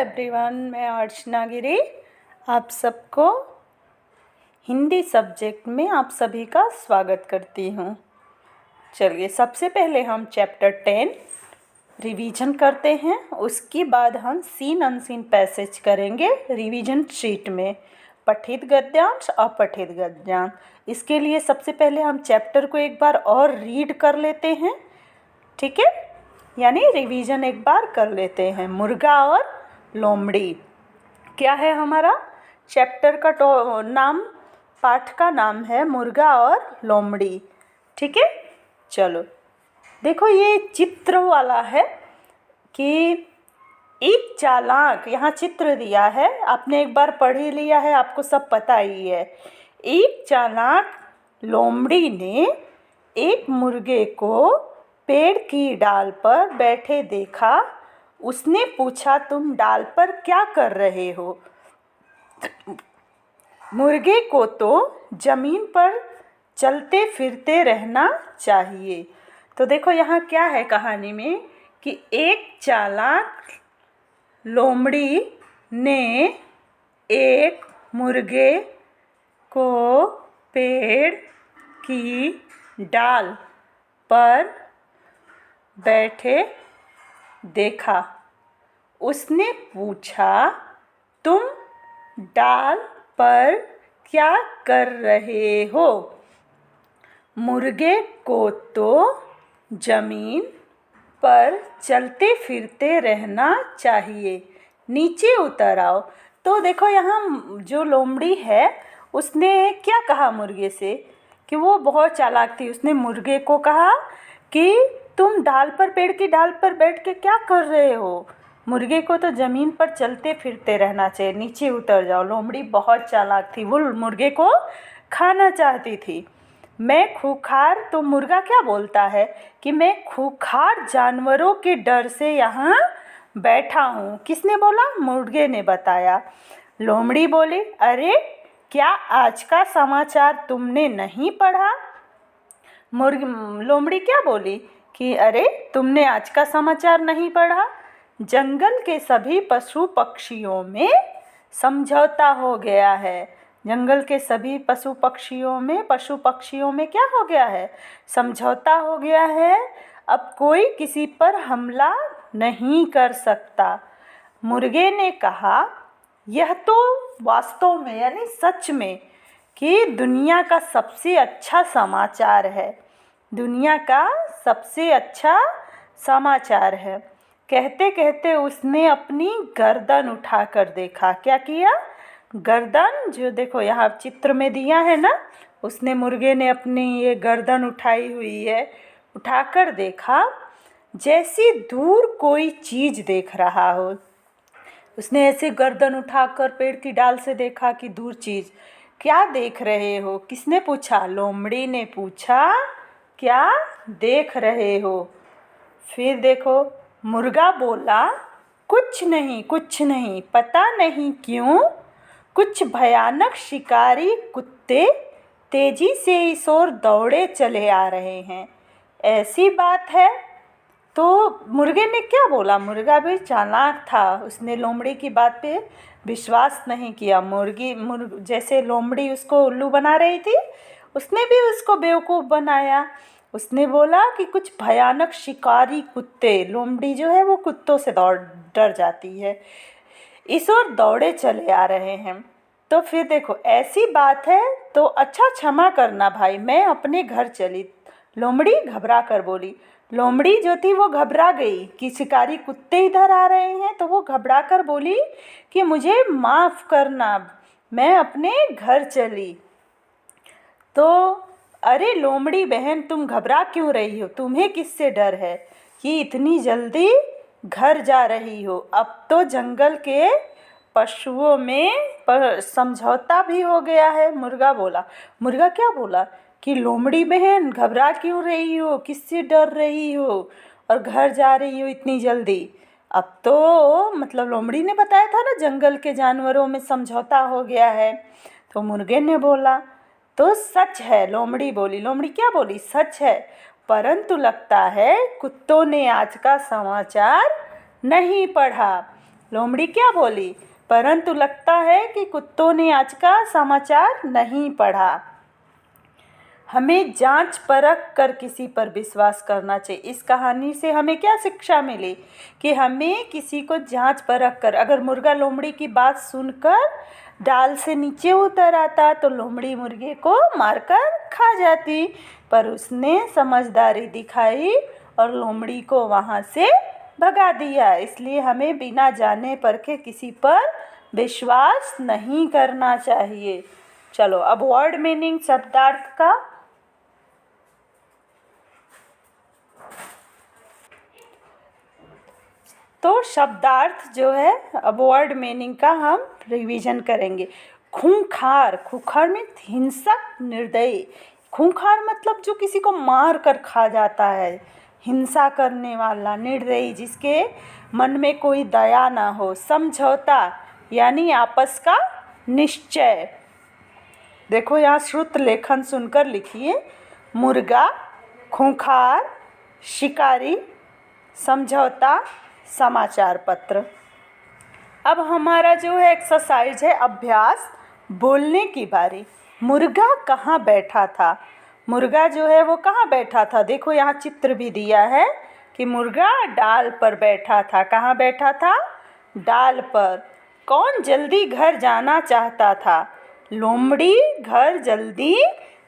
Everyone, मैं अर्चना गिरी आप सबको हिंदी सब्जेक्ट में आप सभी का स्वागत करती हूँ। चलिए, सबसे पहले हम चैप्टर 10 रिवीजन करते हैं। उसके बाद हम सीन अनसीन पैसेज करेंगे रिवीजन शीट में, पठित गद्यांश अपठित गद्यांश। इसके लिए सबसे पहले हम चैप्टर को एक बार और रीड कर लेते हैं, ठीक है, यानी रिवीजन एक बार कर लेते हैं। मुर्गा और लोमड़ी क्या है हमारा चैप्टर का नाम, पाठ का नाम है मुर्गा और लोमड़ी, ठीक है। चलो देखो, ये चित्र वाला है कि एक चालाक, यहाँ चित्र दिया है, आपने एक बार पढ़ ही लिया है, आपको सब पता ही है। एक चालाक लोमड़ी ने एक मुर्गे को पेड़ की डाल पर बैठे देखा। उसने पूछा, तुम डाल पर क्या कर रहे हो? मुर्गे को तो ज़मीन पर चलते फिरते रहना चाहिए। तो देखो यहाँ क्या है कहानी में कि एक चालाक लोमड़ी ने एक मुर्गे को पेड़ की डाल पर बैठे देखा। उसने पूछा, तुम डाल पर क्या कर रहे हो? मुर्गे को तो ज़मीन पर चलते फिरते रहना चाहिए, नीचे उतर आओ। तो देखो यहाँ जो लोमड़ी है उसने क्या कहा मुर्गे से कि वो बहुत चालाक थी। उसने मुर्गे को कहा कि तुम डाल पर, पेड़ की डाल पर बैठ के क्या कर रहे हो? मुर्गे को तो ज़मीन पर चलते फिरते रहना चाहिए, नीचे उतर जाओ। लोमड़ी बहुत चालाक थी, वो मुर्गे को खाना चाहती थी। मैं खूंखार, तो मुर्गा क्या बोलता है कि मैं खूंखार जानवरों के डर से यहाँ बैठा हूँ। किसने बोला? मुर्गे ने बताया। लोमड़ी बोली, अरे क्या आज का समाचार तुमने नहीं पढ़ा? लोमड़ी क्या बोली कि अरे तुमने आज का समाचार नहीं पढ़ा? जंगल के सभी पशु पक्षियों में समझौता हो गया है। जंगल के सभी पशु पक्षियों में क्या हो गया है? समझौता हो गया है। अब कोई किसी पर हमला नहीं कर सकता। मुर्गे ने कहा, यह तो वास्तव में यानी सच में कि दुनिया का सबसे अच्छा समाचार है। दुनिया का सबसे अच्छा समाचार है। कहते कहते उसने अपनी गर्दन उठाकर देखा। क्या किया? गर्दन, जो देखो यहाँ चित्र में दिया है ना, उसने, मुर्गे ने अपनी ये गर्दन उठाई हुई है। उठाकर देखा जैसी दूर कोई चीज़ देख रहा हो। उसने ऐसे गर्दन उठाकर पेड़ की डाल से देखा कि दूर चीज़। क्या देख रहे हो? किसने पूछा? लोमड़ी ने पूछा, क्या देख रहे हो? फिर देखो मुर्गा बोला, कुछ नहीं, पता नहीं क्यों कुछ भयानक शिकारी कुत्ते तेजी से इस ओर दौड़े चले आ रहे हैं। ऐसी बात है? तो मुर्गे ने क्या बोला? मुर्गा भी चालाक था, उसने लोमड़ी की बात पे विश्वास नहीं किया। जैसे लोमड़ी उसको उल्लू बना रही थी, उसने भी उसको बेवकूफ़ बनाया। उसने बोला कि कुछ भयानक शिकारी कुत्ते, लोमड़ी जो है वो कुत्तों से डर जाती है, इस ओर दौड़े चले आ रहे हैं। तो फिर देखो, ऐसी बात है तो अच्छा, क्षमा करना भाई, मैं अपने घर चली। लोमड़ी घबरा कर बोली। लोमड़ी जो थी वो घबरा गई कि शिकारी कुत्ते इधर आ रहे हैं, तो वो घबरा कर बोली कि मुझे माफ़ करना, मैं अपने घर चली। तो अरे लोमड़ी बहन, तुम घबरा क्यों रही हो? तुम्हें किससे डर है कि इतनी जल्दी घर जा रही हो? अब तो जंगल के पशुओं में समझौता भी हो गया है। मुर्गा बोला। मुर्गा क्या बोला कि लोमड़ी बहन घबरा क्यों रही हो, किससे डर रही हो और घर जा रही हो इतनी जल्दी? अब तो मतलब लोमड़ी ने बताया था ना, जंगल के जानवरों में समझौता हो गया है। तो मुर्गे ने बोला, तो सच है, लोमड़ी बोली। लोमड़ी क्या बोली? सच है, परंतु लगता है कुत्तों ने आज का समाचार नहीं पढ़ा। लोमड़ी क्या बोली? परंतु लगता है कि कुत्तों ने आज का समाचार नहीं पढ़ा। हमें जांच परख कर किसी पर विश्वास करना चाहिए। इस कहानी से हमें क्या शिक्षा मिली कि हमें किसी को जांच परख कर, अगर मुर्गा लोमड़ी की बात सुनकर डाल से नीचे उतर आता तो लोमड़ी मुर्गे को मारकर खा जाती, पर उसने समझदारी दिखाई और लोमड़ी को वहाँ से भगा दिया। इसलिए हमें बिना जाने परखे किसी पर विश्वास नहीं करना चाहिए। चलो अब वर्ड मीनिंग शब्दार्थ का। तो शब्दार्थ जो है अब वर्ड मीनिंग का हम रिवीजन करेंगे। खूंखार, खूंखार में हिंसक, निर्दयी। खूंखार मतलब जो किसी को मार कर खा जाता है, हिंसा करने वाला। निर्दयी जिसके मन में कोई दया ना हो। समझौता यानी आपस का निश्चय। देखो यहाँ श्रुत लेखन सुनकर लिखिए। मुर्गा, खूंखार, शिकारी, समझौता, समाचार पत्र। अब हमारा जो है एक्सरसाइज है अभ्यास, बोलने की बारी। मुर्गा कहाँ बैठा था? मुर्गा जो है वो कहाँ बैठा था? देखो यहाँ चित्र भी दिया है कि मुर्गा डाल पर बैठा था। कहाँ बैठा था? डाल पर। कौन जल्दी घर जाना चाहता था? लोमड़ी घर जल्दी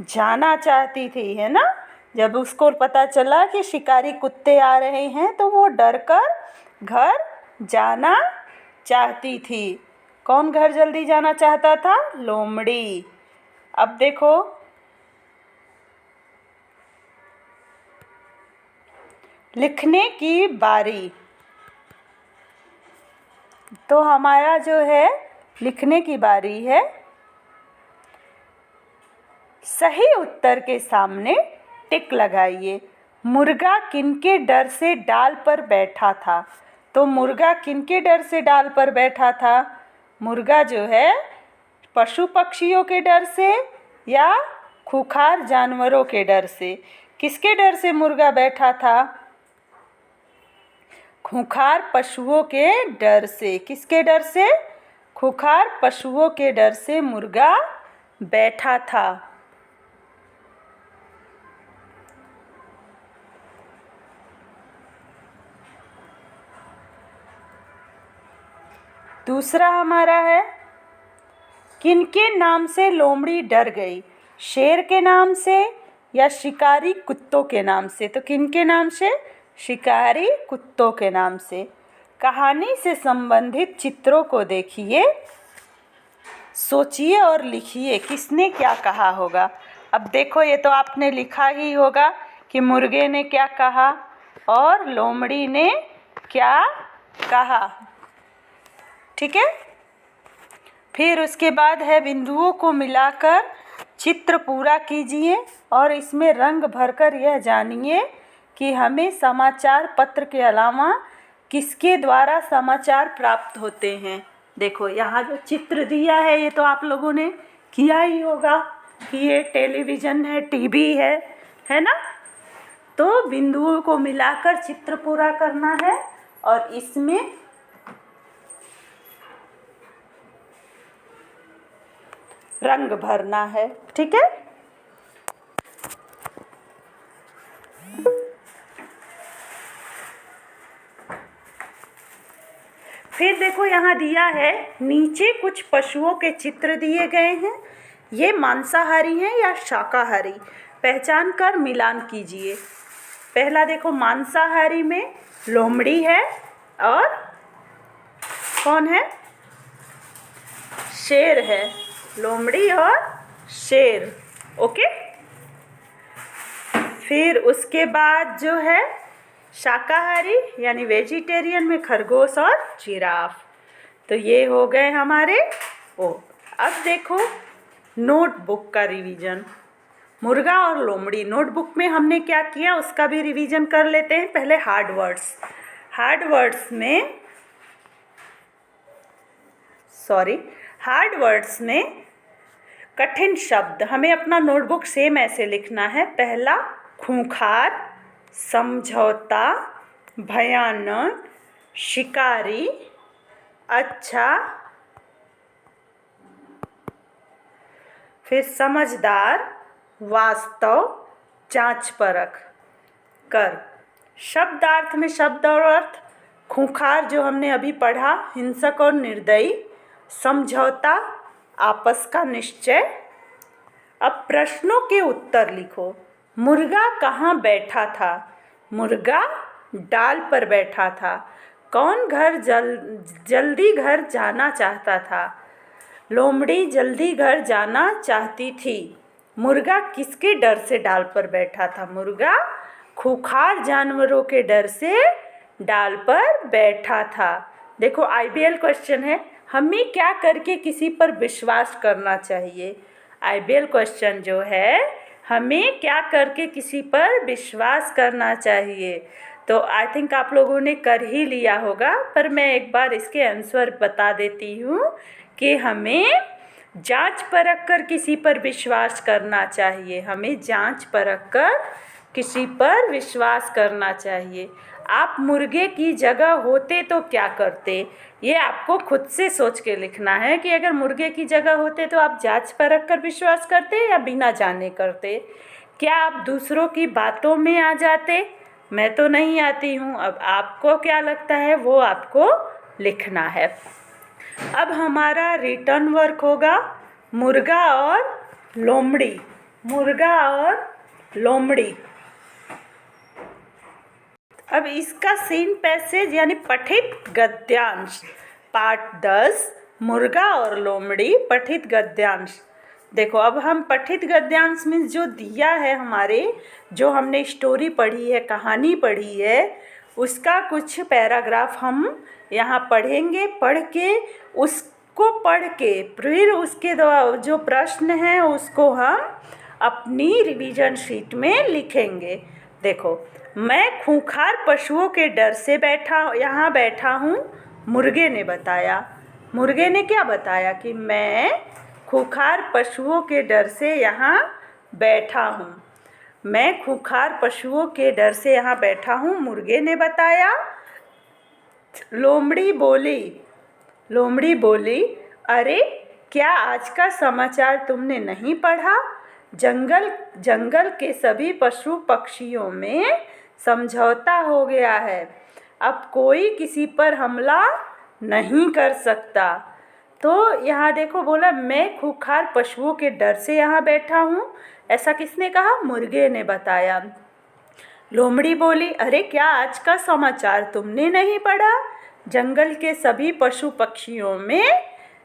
जाना चाहती थी, है ना। जब उसको पता चला कि शिकारी कुत्ते आ रहे हैं तो वो डरकर घर जाना चाहती थी। कौन घर जल्दी जाना चाहता था? लोमड़ी। अब देखो लिखने की बारी। तो हमारा जो है लिखने की बारी है। सही उत्तर के सामने टिक लगाइए। मुर्गा किनके डर से डाल पर बैठा था? तो मुर्गा किनके डर से डाल पर बैठा था? मुर्गा जो है पशु पक्षियों के डर से या खूंखार जानवरों के डर से? किसके डर से मुर्गा बैठा था? खूंखार पशुओं के डर से। किसके डर से? खूंखार पशुओं के डर से मुर्गा बैठा था। दूसरा हमारा है किनके नाम से लोमड़ी डर गई? शेर के नाम से या शिकारी कुत्तों के नाम से? तो किनके नाम से? शिकारी कुत्तों के नाम से। कहानी से संबंधित चित्रों को देखिए, सोचिए और लिखिए किसने क्या कहा होगा। अब देखो ये तो आपने लिखा ही होगा कि मुर्गे ने क्या कहा और लोमड़ी ने क्या कहा, ठीक है। फिर उसके बाद है बिंदुओं को मिलाकर चित्र पूरा कीजिए और इसमें रंग भरकर यह जानिए कि हमें समाचार पत्र के अलावा किसके द्वारा समाचार प्राप्त होते हैं। देखो यहाँ जो चित्र दिया है ये तो आप लोगों ने किया ही होगा कि ये टेलीविज़न है, टीवी है ना। तो बिंदुओं को मिलाकर चित्र पूरा करना है और इसमें रंग भरना है, ठीक है। फिर देखो यहाँ दिया है नीचे कुछ पशुओं के चित्र दिए गए हैं। ये मांसाहारी हैं या शाकाहारी? पहचान कर मिलान कीजिए। पहला देखो मांसाहारी में लोमड़ी है और कौन है? शेर है। लोमड़ी और शेर, ओके। फिर उसके बाद जो है शाकाहारी यानी वेजिटेरियन में खरगोश और जिराफ। तो ये हो गए हमारे वो। अब देखो नोटबुक का रिवीजन। मुर्गा और लोमड़ी नोटबुक में हमने क्या किया उसका भी रिवीजन कर लेते हैं। पहले हार्ड वर्ड्स में कठिन शब्द हमें अपना नोटबुक सेम ऐसे लिखना है। पहला खूंखार, समझौता, भयानक, शिकारी, अच्छा, फिर समझदार, वास्तव, जांच परख कर। शब्दार्थ में शब्द और अर्थ। खूंखार जो हमने अभी पढ़ा, हिंसक और निर्दयी। समझौता, आपस का निश्चय। अब प्रश्नों के उत्तर लिखो। मुर्गा कहाँ बैठा था? मुर्गा डाल पर बैठा था। कौन जल्दी घर जाना चाहता था? लोमड़ी जल्दी घर जाना चाहती थी। मुर्गा किसके डर से डाल पर बैठा था? मुर्गा खूंखार जानवरों के डर से डाल पर बैठा था। देखो आईबीएल क्वेश्चन है, हमें क्या करके किसी पर विश्वास करना चाहिए? आईबीएल क्वेश्चन जो है, हमें क्या करके किसी पर विश्वास करना चाहिए? तो आई थिंक आप लोगों ने कर ही लिया होगा, पर मैं एक बार इसके आंसर बता देती हूँ कि हमें जांच परख कर किसी पर विश्वास करना चाहिए। हमें जांच परख कर किसी पर विश्वास करना चाहिए। आप मुर्गे की जगह होते तो क्या करते? ये आपको खुद से सोच के लिखना है कि अगर मुर्गे की जगह होते तो आप जांच परख कर विश्वास करते या बिना जाने करते? क्या आप दूसरों की बातों में आ जाते? मैं तो नहीं आती हूँ। अब आपको क्या लगता है वो आपको लिखना है। अब हमारा रिटर्न वर्क होगा मुर्गा और लोमड़ी। मुर्गा और लोमड़ी। अब इसका सीन पैसेज यानी पठित गद्यांश पार्ट 10 मुर्गा और लोमड़ी पठित गद्यांश। देखो अब हम पठित गद्यांश में जो दिया है हमारे, जो हमने स्टोरी पढ़ी है, कहानी पढ़ी है, उसका कुछ पैराग्राफ हम यहाँ पढ़ेंगे। पढ़ के उसको पढ़ के फिर उसके जो प्रश्न हैं उसको हम अपनी रिवीजन शीट में लिखेंगे। देखो, मैं खूंखार पशुओं के डर से यहाँ बैठा हूँ, मुर्गे ने बताया। मुर्गे ने क्या बताया कि मैं खूंखार पशुओं के डर से यहाँ बैठा हूँ। मैं खूंखार पशुओं के डर से यहाँ बैठा हूँ, मुर्गे ने बताया। लोमड़ी बोली, अरे क्या आज का समाचार तुमने नहीं पढ़ा? जंगल के सभी पशु पक्षियों में समझौता हो गया है। अब कोई किसी पर हमला नहीं कर सकता। तो यहाँ देखो बोला मैं खूंखार पशुओं के डर से यहाँ बैठा हूँ। ऐसा किसने कहा? मुर्गे ने बताया। लोमड़ी बोली, अरे क्या आज का समाचार तुमने नहीं पढ़ा? जंगल के सभी पशु पक्षियों में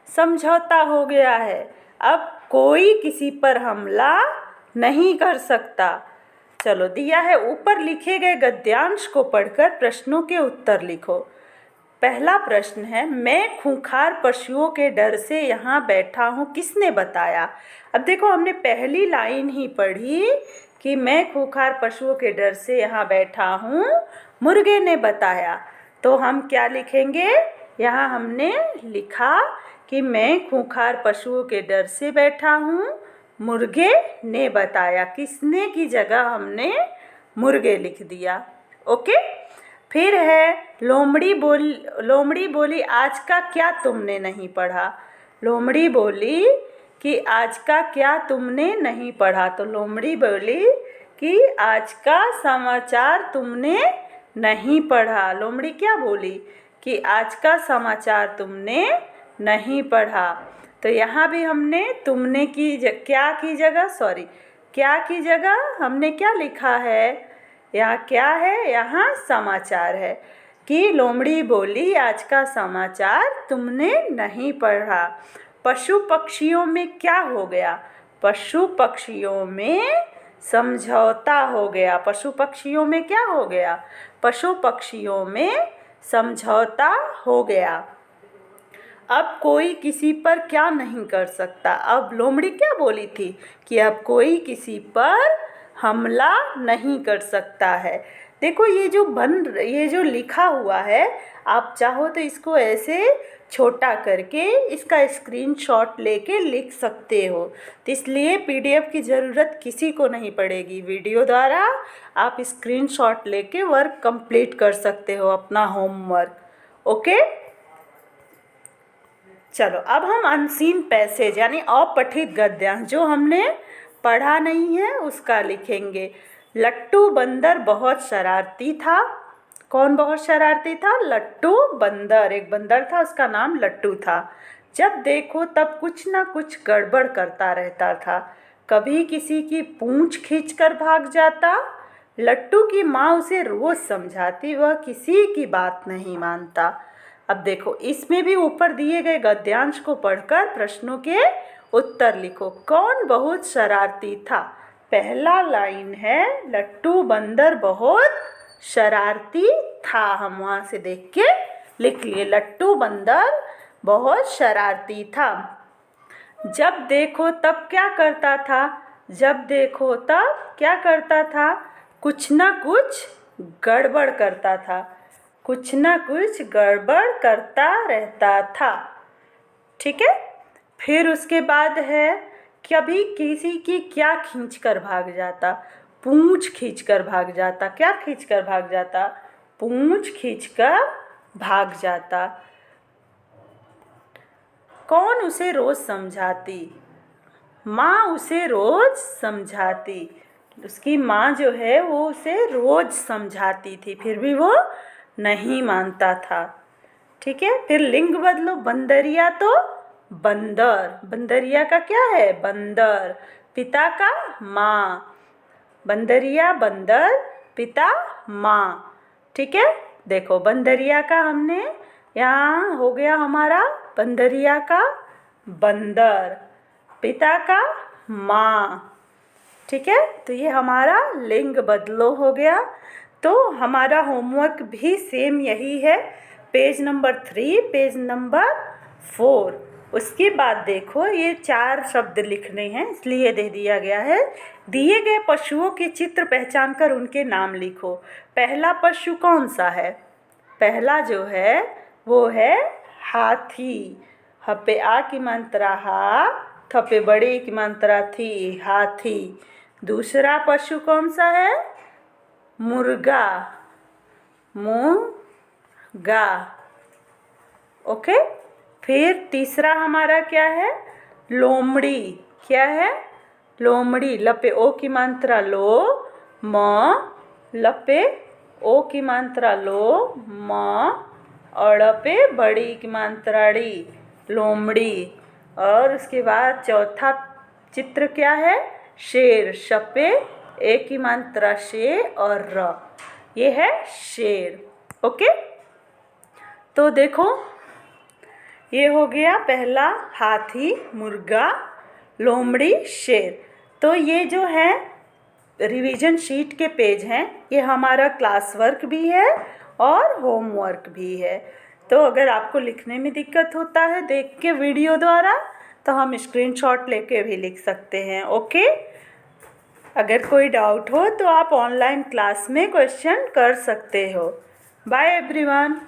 समझौता हो गया है। अब कोई किसी पर हमला नहीं कर सकता। चलो दिया है, ऊपर लिखे गए गद्यांश को पढ़कर प्रश्नों के उत्तर लिखो। पहला प्रश्न है, मैं खूंखार पशुओं के डर से यहाँ बैठा हूँ, किसने बताया? अब देखो हमने पहली लाइन ही पढ़ी कि मैं खूंखार पशुओं के डर से यहाँ बैठा हूँ, मुर्गे ने बताया। तो हम क्या लिखेंगे? यहाँ हमने लिखा कि मैं खूंखार पशुओं के डर से बैठा हूँ, मुर्गे ने बताया। किसने की जगह हमने मुर्गे लिख दिया। ओके। फिर है लोमड़ी बोली, आज का क्या तुमने नहीं पढ़ा? लोमड़ी बोली कि आज का क्या तुमने नहीं पढ़ा? तो लोमड़ी बोली कि आज का समाचार तुमने नहीं पढ़ा। लोमड़ी क्या बोली? कि आज का समाचार तुमने नहीं पढ़ा। तो यहाँ भी हमने तुमने की क्या की जगह हमने क्या लिखा है? यहाँ क्या है? यहाँ समाचार है कि लोमड़ी बोली आज का समाचार तुमने नहीं पढ़ा। पशु पक्षियों में क्या हो गया? पशु पक्षियों में समझौता हो गया। पशु पक्षियों में क्या हो गया? पशु पक्षियों में समझौता हो गया। अब कोई किसी पर क्या नहीं कर सकता? अब लोमड़ी क्या बोली थी कि अब कोई किसी पर हमला नहीं कर सकता है। देखो ये जो लिखा हुआ है, आप चाहो तो इसको ऐसे छोटा करके इसका स्क्रीनशॉट लेके लिख सकते हो। तो इसलिए पीडीएफ की ज़रूरत किसी को नहीं पड़ेगी। वीडियो द्वारा आप स्क्रीनशॉट लेके वर्क कंप्लीट कर सकते हो, अपना होमवर्क। ओके। चलो अब हम अनसीन पैसेज यानी अपठित गद्यांश जो हमने पढ़ा नहीं है उसका लिखेंगे। लट्टू बंदर बहुत शरारती था। कौन बहुत शरारती था? लट्टू बंदर। एक बंदर था, उसका नाम लट्टू था। जब देखो तब कुछ ना कुछ गड़बड़ करता रहता था। कभी किसी की पूंछ खींचकर भाग जाता। लट्टू की माँ उसे रोज समझाती, वह किसी की बात नहीं मानता। अब देखो इसमें भी ऊपर दिए गए गद्यांश को पढ़कर प्रश्नों के उत्तर लिखो। कौन बहुत शरारती था? पहला लाइन है लट्टू बंदर बहुत शरारती था। हम वहाँ से देख के लिख लिए, लट्टू बंदर बहुत शरारती था। जब देखो तब क्या करता था? जब देखो तब क्या करता था? कुछ ना कुछ गड़बड़ करता था। कुछ ना कुछ गड़बड़ करता रहता था। ठीक है। फिर उसके बाद है कभी किसी की क्या खींच कर भाग जाता। पूंछ खींच कर भाग जाता। क्या खींच कर भाग जाता? पूंछ खींच कर भाग जाता। कौन उसे रोज समझाती? माँ उसे रोज समझाती। उसकी माँ जो है वो उसे रोज समझाती थी, फिर भी वो नहीं मानता था। ठीक है। फिर लिंग बदलो। बंदरिया तो बंदर। बंदरिया का क्या है? बंदर। पिता का माँ। बंदरिया बंदर, पिता माँ। ठीक है। देखो बंदरिया का हमने यहाँ हो गया हमारा बंदरिया का बंदर, पिता का माँ। ठीक है। तो ये हमारा लिंग बदलो हो गया। तो हमारा होमवर्क भी सेम यही है, पेज नंबर 3, पेज नंबर 4। उसके बाद देखो ये 4 शब्द लिखने हैं, इसलिए दे दिया गया है। दिए गए पशुओं के चित्र पहचान कर उनके नाम लिखो। पहला पशु कौन सा है? पहला जो है वो है हाथी। ह पे आ की मात्रा हा, थ पे बड़ी की मात्रा थी, हाथी। दूसरा पशु कौन सा है? मुर्गा। मुर्गा। ओके। फिर तीसरा हमारा क्या है? लोमड़ी। क्या है? लोमड़ी। लपे ओ की मात्रा लो, म, लपे ओ की मात्रा लो, म, और पे बड़ी की मात्रा ड़ी, लोमड़ी। और उसके बाद चौथा चित्र क्या है? शेर। शपे ए की मात्रा शे और र, ये है शेर। ओके। तो देखो ये हो गया पहला हाथी, मुर्गा, लोमड़ी, शेर। तो ये जो है रिवीजन शीट के पेज हैं, ये हमारा क्लास वर्क भी है और होमवर्क भी है। तो अगर आपको लिखने में दिक्कत होता है देख के वीडियो द्वारा, तो हम स्क्रीनशॉट लेके भी लिख सकते हैं। ओके। अगर कोई डाउट हो तो आप ऑनलाइन क्लास में क्वेश्चन कर सकते हो। Bye everyone.